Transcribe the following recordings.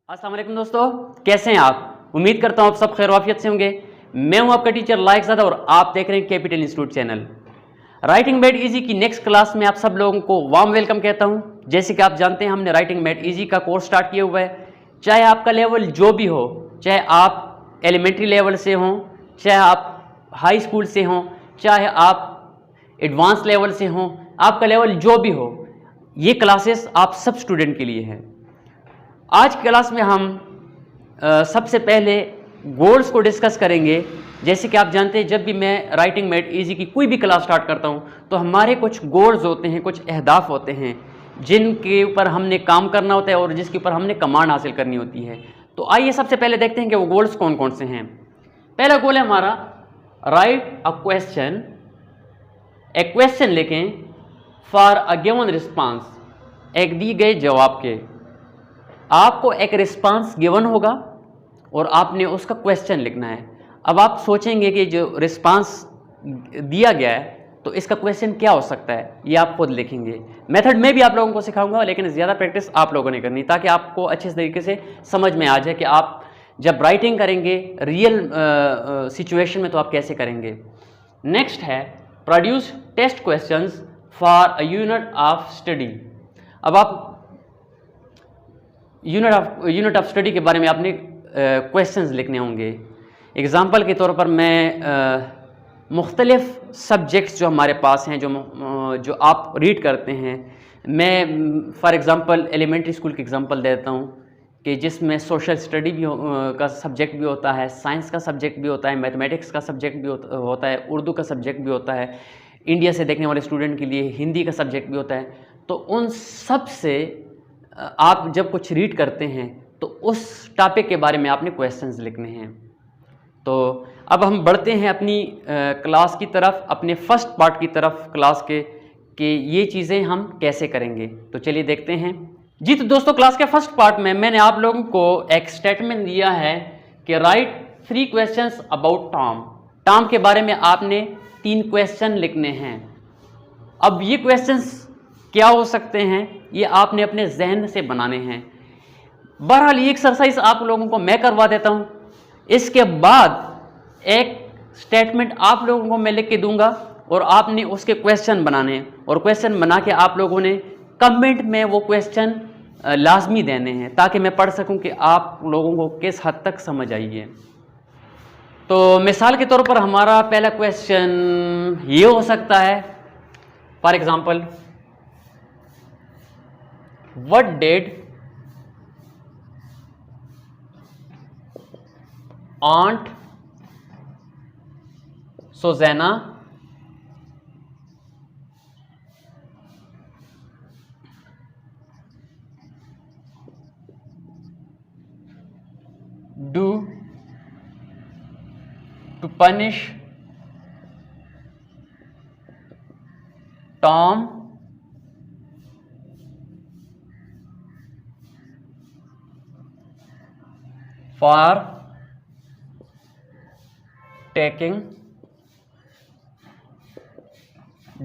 अस्सलाम वालेकुम दोस्तों, कैसे हैं आप। उम्मीद करता हूं आप सब खैर वाफियत से होंगे। मैं हूं आपका टीचर लाइक ज़ादा और आप देख रहे हैं capital institute channel. Writing made easy की नेक्स्ट क्लास में आप सब लोगों को वार्म वेलकम कहता हूं। जैसे कि आप जानते हैं हमने राइटिंग मेड इजी का कोर्स स्टार्ट किया हुआ है। चाहे आपका लेवल जो भी हो, चाहे आप एलिमेंट्री लेवल से हों, चाहे आप हाई स्कूल से हों, चाहे आप एडवांस लेवल से हों, आपका लेवल जो भी हो, ये क्लासेस आप सब स्टूडेंट के लिए हैं। आज की क्लास में हम सबसे पहले गोल्स को डिस्कस करेंगे। जैसे कि आप जानते हैं जब भी मैं राइटिंग मेड इजी की कोई भी क्लास स्टार्ट करता हूं तो हमारे कुछ गोल्स होते हैं, कुछ अहदाफ होते हैं जिनके ऊपर हमने काम करना होता है और जिसके ऊपर हमने कमांड हासिल करनी होती है। तो आइए सबसे पहले देखते हैं कि वो गोल्स कौन कौन से हैं। पहला गोल है हमारा राइट अ क्वेश्चन। एक क्वेश्चन लिखें फॉर अ गिवन रिस्पांस, एक दी गए जवाब के। आपको एक रिस्पांस गिवन होगा और आपने उसका क्वेश्चन लिखना है। अब आप सोचेंगे कि जो रिस्पांस दिया गया है तो इसका क्वेश्चन क्या हो सकता है, ये आप खुद लिखेंगे। मेथड में भी आप लोगों को सिखाऊंगा, लेकिन ज़्यादा प्रैक्टिस आप लोगों ने करनी ताकि आपको अच्छे तरीके से समझ में आ जाए कि आप जब राइटिंग करेंगे रियल सिचुएशन में तो आप कैसे करेंगे। नेक्स्ट है produce test questions for a unit of study. अब आप यूनिट ऑफ स्टडी के बारे में आपने क्वेश्चंस लिखने होंगे। एग्ज़ाम्पल के तौर पर मैं मुख्तलिफ़ सब्जेक्ट्स जो हमारे पास हैं, जो आप रीड करते हैं, मैं फॉर एग्ज़ाम्पल एलिमेंट्री स्कूल की एग्ज़ाम्पल देता हूँ कि जिसमें सोशल स्टडी भी का सब्जेक्ट भी होता है, साइंस का सब्जेक्ट भी होता है, मैथमेटिक्स का सब्जेक्ट भी होता है, उर्दू का सब्जेक्ट भी होता है, इंडिया से देखने वाले स्टूडेंट के लिए हिंदी का सब्जेक्ट भी होता है। तो उन सब से आप जब कुछ रीड करते हैं तो उस टॉपिक के बारे में आपने क्वेश्चंस लिखने हैं। तो अब हम बढ़ते हैं अपनी क्लास की तरफ, अपने फर्स्ट पार्ट की तरफ क्लास के कि ये चीज़ें हम कैसे करेंगे। तो चलिए देखते हैं जी। तो दोस्तों क्लास के फर्स्ट पार्ट में मैंने आप लोगों को एक स्टेटमेंट दिया है कि right 3 questions about Tom. Tom के बारे में आपने 3 क्वेश्चन लिखने हैं। अब ये क्वेश्चंस क्या हो सकते हैं, ये आपने अपने जहन से बनाने हैं। बहरहाल ये एक्सरसाइज आप लोगों को मैं करवा देता हूँ। इसके बाद एक स्टेटमेंट आप लोगों को मैं लिख के दूंगा और आपने उसके क्वेश्चन बनाने हैं और क्वेश्चन बना के आप लोगों ने कमेंट में वो क्वेश्चन लाजमी देने हैं ताकि मैं पढ़ सकूं कि आप लोगों को किस हद तक समझ आई है। तो मिसाल के तौर पर हमारा पहला क्वेश्चन ये हो सकता है, for example, What did Aunt Susanna do to punish Tom for taking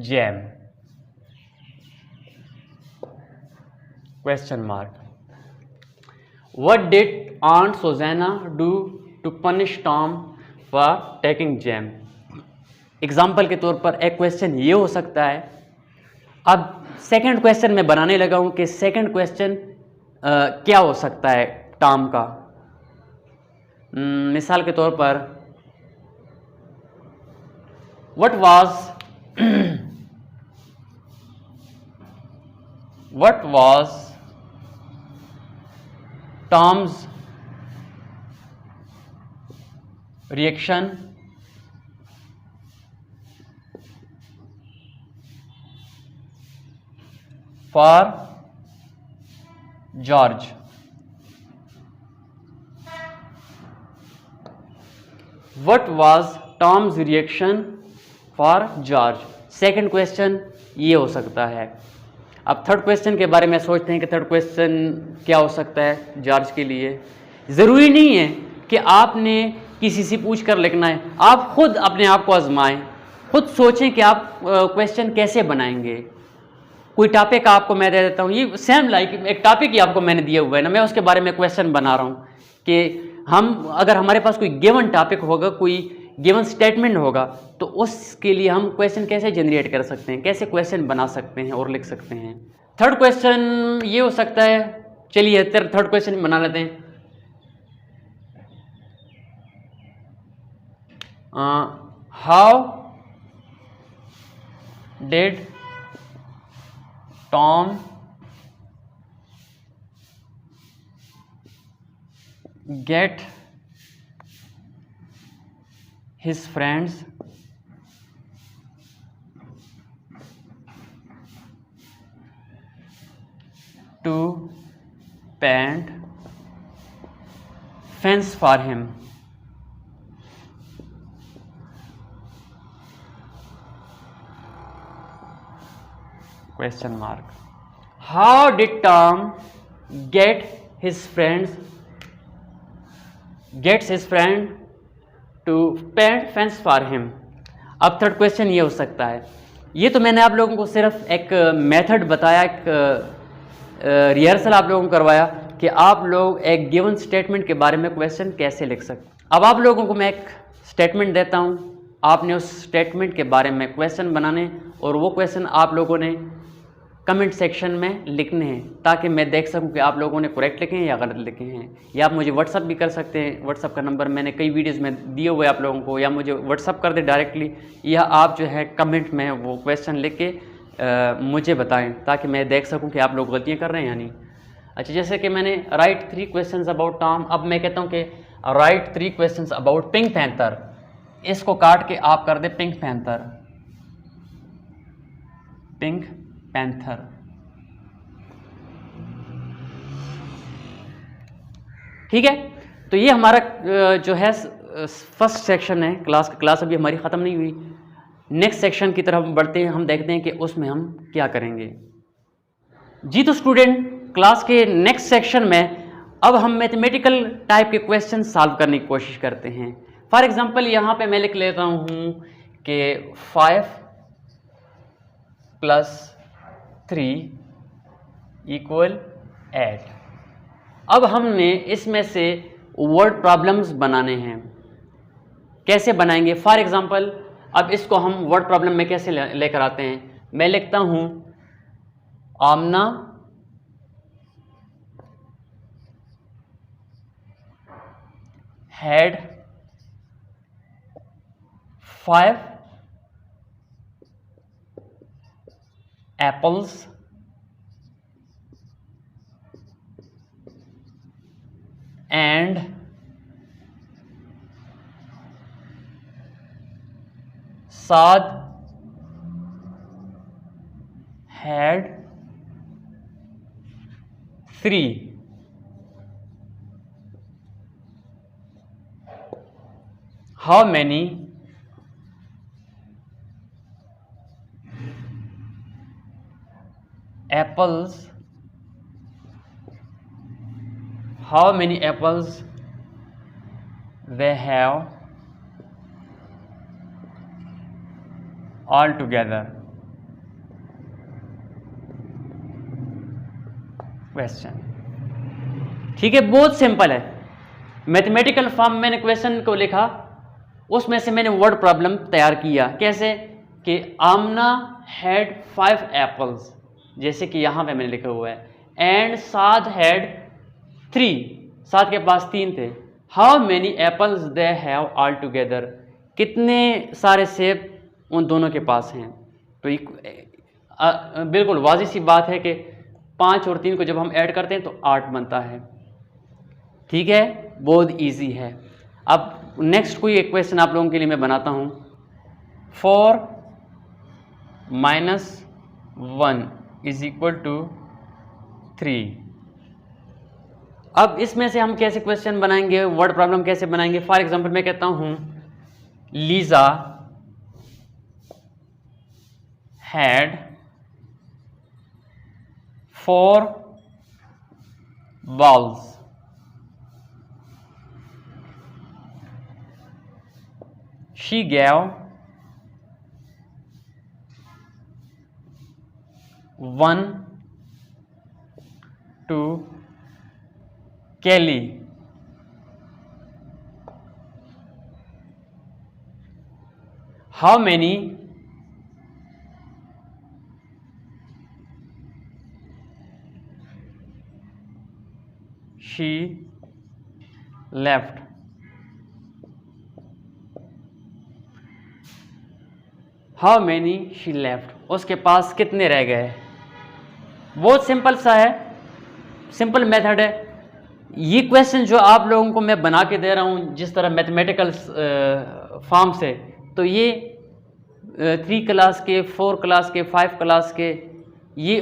jam? Question mark. What did Aunt Susanna do to punish Tom for taking jam? Example के तौर पर एक क्वेश्चन ये हो सकता है। अब सेकंड क्वेश्चन मैं बनाने लगा हूं कि सेकंड क्वेश्चन क्या हो सकता है टॉम का। मिसाल के तौर पर what was Tom's reaction for George? What was Tom's reaction for George? Second question ये हो सकता है। अब थर्ड क्वेश्चन के बारे में सोचते हैं कि थर्ड क्वेश्चन क्या हो सकता है जॉर्ज के लिए। ज़रूरी नहीं है कि आपने किसी से पूछ कर लिखना है, आप खुद अपने आप को आजमाएं, खुद सोचें कि आप क्वेश्चन कैसे बनाएंगे। कोई टॉपिक आपको मैं दे देता हूँ, ये सेम लाइक एक टॉपिक ही आपको मैंने दिया हुआ है ना, मैं उसके बारे में क्वेश्चन बना रहा हूँ कि हम अगर हमारे पास कोई गिवन टॉपिक होगा, कोई गिवन स्टेटमेंट होगा, तो उसके लिए हम क्वेश्चन कैसे जनरेट कर सकते हैं, कैसे क्वेश्चन बना सकते हैं और लिख सकते हैं। थर्ड क्वेश्चन ये हो सकता है, चलिए थर्ड क्वेश्चन बना लेते हैं। How did Tom get his friends to paint fence for him? Question mark. How did Tom get his friends gets his friend to paint fence for him? अब third question ये हो सकता है, ये तो मैंने आप लोगों को सिर्फ एक मेथड बताया, एक रिहर्सल आप लोगों को करवाया कि आप लोग एक गिवन स्टेटमेंट के बारे में क्वेश्चन कैसे लिख सकते। अब आप लोगों को मैं एक स्टेटमेंट देता हूँ, आपने उस स्टेटमेंट के बारे में क्वेश्चन बनाने और वो क्वेश्चन आप लोगों ने कमेंट सेक्शन में लिखने हैं, ताकि मैं देख सकूं कि आप लोगों ने करेक्ट लिखे हैं या गलत लिखे हैं। या आप मुझे व्हाट्सअप भी कर सकते हैं, व्हाट्सअप का नंबर मैंने कई वीडियोस में दिए हुए आप लोगों को, या मुझे व्हाट्सअप कर दे डायरेक्टली, या आप जो है कमेंट में वो क्वेश्चन लिख के मुझे बताएं, ताकि मैं देख सकूँ कि आप लोग गलतियाँ कर रहे हैं या नहीं। अच्छा, जैसे कि मैंने राइट 3 क्वेश्चन अबाउट टॉम, अब मैं कहता हूँ कि right 3 question about pink panther, इसको काट के आप कर दे पिंक पैंथर, पिंक पैंथर। ठीक है, तो ये हमारा जो है फर्स्ट सेक्शन है क्लास अभी हमारी ख़त्म नहीं हुई। नेक्स्ट सेक्शन की तरफ बढ़ते हैं, हम देखते हैं कि उसमें हम क्या करेंगे। जी तो स्टूडेंट, क्लास के नेक्स्ट सेक्शन में अब हम मैथमेटिकल टाइप के क्वेश्चन सॉल्व करने की कोशिश करते हैं। फॉर एग्जांपल यहाँ पे मैं लिख लेता हूँ कि 5 + 3 = 8। अब हमने इसमें से वर्ड प्रॉब्लम्स बनाने हैं। कैसे बनाएंगे? फॉर एग्जांपल अब इसको हम वर्ड प्रॉब्लम में कैसे लेकर आते हैं। मैं लिखता हूँ आमना had 5 apples and Saad had 3. How many apples they have all together? Question. ठीक है, बहुत सिंपल है। मैथमेटिकल फॉर्म मैंने क्वेश्चन को लिखा, उसमें से मैंने वर्ड प्रॉब्लम तैयार किया। कैसे कि आमना हैड 5 एप्पल्स, जैसे कि यहाँ पे मैंने लिखा हुआ है, एंड साद हैड 3, साद के पास 3 थे। How many apples they have all together, कितने सारे सेब उन दोनों के पास हैं। तो बिल्कुल वाज़ी सी बात है कि 5 और 3 को जब हम ऐड करते हैं तो 8 बनता है। ठीक है, बहुत इजी है। अब नेक्स्ट कोई एक क्वेश्चन आप लोगों के लिए मैं बनाता हूँ। 4 - 1 = 3। अब इसमें से हम कैसे क्वेश्चन बनाएंगे, वर्ड प्रॉब्लम कैसे बनाएंगे। फॉर एग्जांपल मैं कहता हूँ Lisa had 4 balls. She gave 1 to Kelly. How many she left? How many she left? उसके पास कितने रह गए? बहुत सिंपल सा है, सिंपल मेथड है। ये क्वेश्चन जो आप लोगों को मैं बना के दे रहा हूँ जिस तरह मैथमेटिकल फॉर्म से, तो ये 3 क्लास के, 4 क्लास के, 5 क्लास के, ये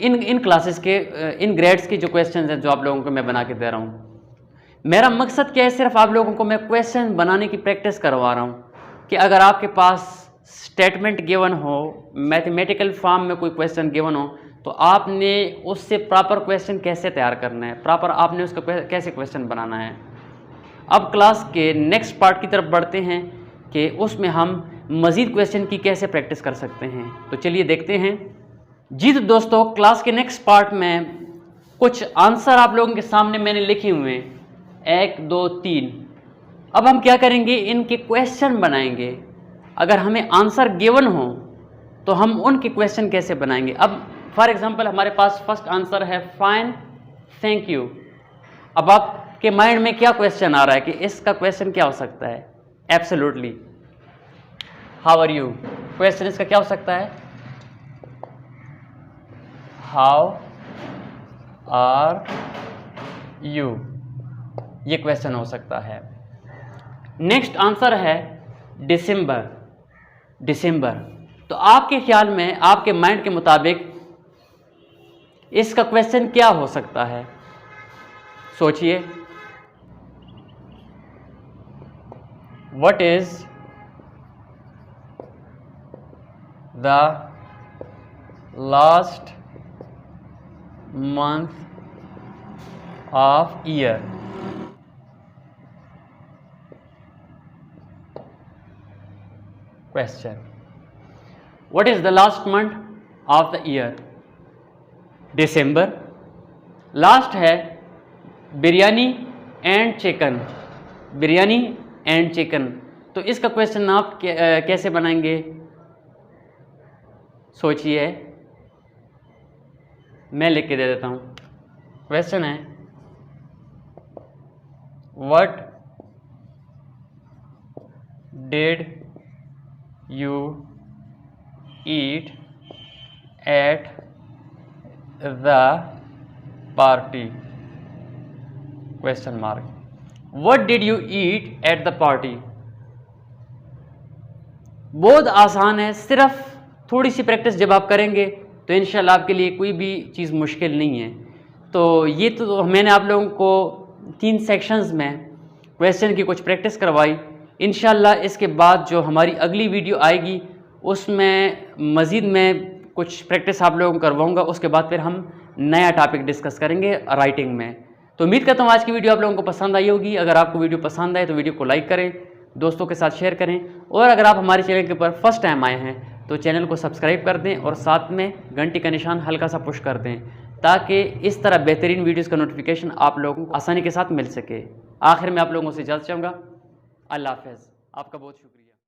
इन क्लासेस के, इन ग्रेड्स के जो क्वेश्चन हैं जो आप लोगों को मैं बना के दे रहा हूँ। मेरा मकसद क्या है, सिर्फ आप लोगों को मैं क्वेश्चन बनाने की प्रैक्टिस करवा रहा हूँ कि अगर आपके पास स्टेटमेंट गिवन हो, मैथमेटिकल फॉर्म में कोई क्वेश्चन गिवन हो, तो आपने उससे प्रॉपर क्वेश्चन कैसे तैयार करना है, प्रॉपर आपने उसका कैसे क्वेश्चन बनाना है। अब क्लास के नेक्स्ट पार्ट की तरफ बढ़ते हैं कि उसमें हम मज़ीद क्वेश्चन की कैसे प्रैक्टिस कर सकते हैं। तो चलिए देखते हैं। जी तो दोस्तों, क्लास के नेक्स्ट पार्ट में कुछ आंसर आप लोगों के सामने मैंने लिखे हुए हैं, 1 2 3। अब हम क्या करेंगे, इनके क्वेश्चन बनाएंगे। अगर हमें आंसर गिवन हो तो हम उनके क्वेश्चन कैसे बनाएंगे। अब फॉर एग्जांपल हमारे पास फर्स्ट आंसर है फाइन थैंक यू। अब आपके माइंड में क्या क्वेश्चन आ रहा है कि इसका क्वेश्चन क्या हो सकता है? Absolutely, how are you. Question इसका क्या हो सकता है? हाउ आर यू, ये क्वेश्चन हो सकता है। नेक्स्ट आंसर है दिसंबर। दिसंबर, तो आपके ख्याल में, आपके माइंड के मुताबिक इसका क्वेश्चन क्या हो सकता है? सोचिए। What is the last month of year? Question. What is the last month of the year? December. Last है biryani and chicken. Biryani and chicken, तो इसका क्वेश्चन आप कैसे बनाएंगे? सोचिए, मैं लिख के दे देता हूँ। क्वेश्चन है what did you eat at the party? Question mark. What did you eat at the party? बहुत आसान है, सिर्फ थोड़ी सी प्रैक्टिस जब आप करेंगे तो इंशाल्लाह आपके लिए कोई भी चीज़ मुश्किल नहीं है। तो ये तो मैंने आप लोगों को 3 सेक्शंस में क्वेश्चन की कुछ प्रैक्टिस करवाई। इंशाल्लाह इसके बाद जो हमारी अगली वीडियो आएगी उसमें मज़ीद मैं कुछ प्रैक्टिस आप लोगों को करवाऊँगा। उसके बाद फिर हम नया टॉपिक डिस्कस करेंगे राइटिंग में। तो उम्मीद करता हूँ आज की वीडियो आप लोगों को पसंद आई होगी। अगर आपको वीडियो पसंद आए तो वीडियो को लाइक करें, दोस्तों के साथ शेयर करें, और अगर आप हमारे चैनल के ऊपर फर्स्ट टाइम आए हैं तो चैनल को सब्सक्राइब कर दें और साथ में घंटी का निशान हल्का सा पुश कर दें, ताकि इस तरह बेहतरीन वीडियोज़ का नोटिफिकेशन आप लोगों को आसानी के साथ मिल सके। आखिर में आप लोगों से इजाज़त चाहूँगा। अल्लाह हाफ़िज़। आपका बहुत शुक्रिया।